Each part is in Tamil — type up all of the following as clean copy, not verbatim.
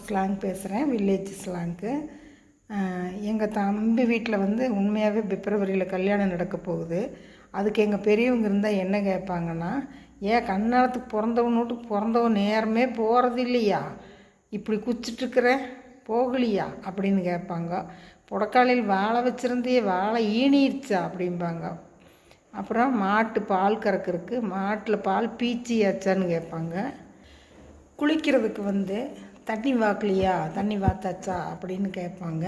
ஸ்லாங் பேசுகிறேன், வில்லேஜ் ஸ்லாங்கு. எங்கள் தம்பி வீட்டில் வந்து உண்மையாகவே பிப்ரவரியில் கல்யாணம் நடக்க போகுது. அதுக்கு எங்கள் பெரியவங்க இருந்தால் என்ன கேட்பாங்கன்னா, ஏன் கண்ணாலத்துக்கு பிறந்தவன் வீட்டுக்கு பிறந்தவன் நேரமே போகிறது இல்லையா, இப்படி குச்சிட்ருக்கிற போகலையா அப்படின்னு கேட்பாங்க. புடக்காலையில் வாழை வச்சுருந்தே வாழை ஈனிடுச்சா அப்படிம்பாங்க. அப்புறம் மாட்டு பால் கறக்கிறதுக்கு மாட்டில் பால் பீச்சியாச்சான்னு கேட்பாங்க. குளிக்கிறதுக்கு வந்து தண்ணி வாக்கலையா, தண்ணி வாத்தாச்சா அப்படின்னு கேட்பாங்க.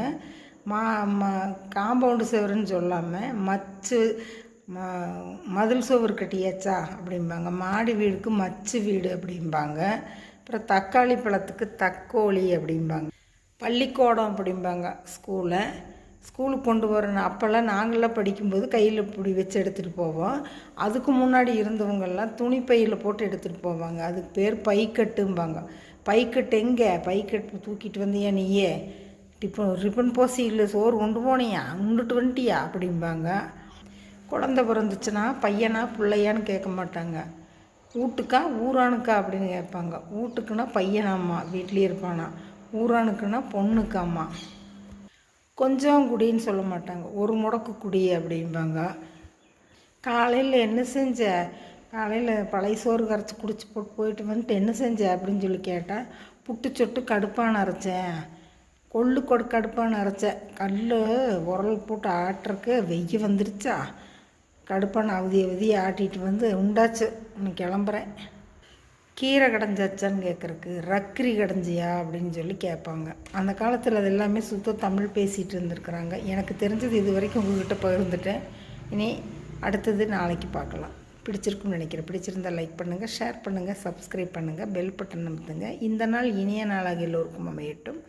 காம்பவுண்டு சுவருன்னு சொல்லாமல் மதில் சுவர் கட்டியாச்சா அப்படிம்பாங்க. மாடி வீடுக்கு மச்சு வீடு அப்படிம்பாங்க. அப்புறம் தக்காளி பழத்துக்கு தக்கோழி அப்படிம்பாங்க. பள்ளிக்கூடம் அப்படிம்பாங்க. ஸ்கூலுக்கு கொண்டு வரணும். அப்போல்லாம் நாங்களாம் படிக்கும்போது கையில் இப்படி வச்சு எடுத்துகிட்டு போவோம். அதுக்கு முன்னாடி இருந்தவங்கெல்லாம் துணிப்பையில் போட்டு எடுத்துகிட்டு போவாங்க. அதுக்கு பேர் பைக்கட்டும்பாங்க. பைக்கட்டு எங்கே, பைக்கட்டு தூக்கிட்டு வந்தியா நீயே, ரிப்பன் போசி இல்லை சோறு கொண்டு போனியா, உண்டுட்டு வந்துட்டியா அப்படிம்பாங்க. குழந்த பிறந்துச்சுன்னா பையனா பிள்ளையான்னு கேட்க மாட்டாங்க. வீட்டுக்கா ஊரானுக்கா அப்படின்னு கேட்பாங்க. வீட்டுக்குன்னா பையனாம்மா வீட்லேயே இருப்பானா, ஊரானுக்குன்னா பொண்ணுக்காம்மா. கொஞ்சம் குடின்னு சொல்ல மாட்டாங்க, ஒரு முடக்கு குடி அப்படிம்பாங்க. காலையில் என்ன செஞ்ச, காலையில் பழைய சோறு கரைச்சி குடிச்சு போயிட்டு வந்துட்டு என்ன செஞ்ச அப்படின்னு சொல்லி கேட்டால், புட்டு சொட்டு கடுப்பான அரைச்சேன், கொள்ளு கடுப்பான அரைச்சேன், கல் உரல் போட்டு ஆட்டுறக்கு வெய்ய வந்துருச்சா, கடுப்பான அவதியை ஆட்டிகிட்டு வந்து உண்டாச்சு, இன்னும் கிளம்புறேன். கீரை கடைஞ்சாச்சான்னு கேட்குறக்கு ரக்கிரி கடைஞ்சியா அப்படின்னு சொல்லி கேட்பாங்க. அந்த காலத்தில் அது எல்லாமே சுத்த தமிழ் பேசிகிட்டு இருந்துருக்குறாங்க. எனக்கு தெரிஞ்சது இது வரைக்கும் உங்கள்கிட்ட பகிர்ந்துட்டேன். இனி அடுத்தது நாளைக்கு பார்க்கலாம். பிடிச்சிருக்குன்னு நினைக்கிறேன். பிடிச்சிருந்தால் லைக் பண்ணுங்கள், ஷேர் பண்ணுங்கள், சப்ஸ்கிரைப் பண்ணுங்கள், பெல் பட்டன் அமுத்துங்க. இந்த நாள் இனிய நாளாக எல்லோருக்கும் அமையட்டும்.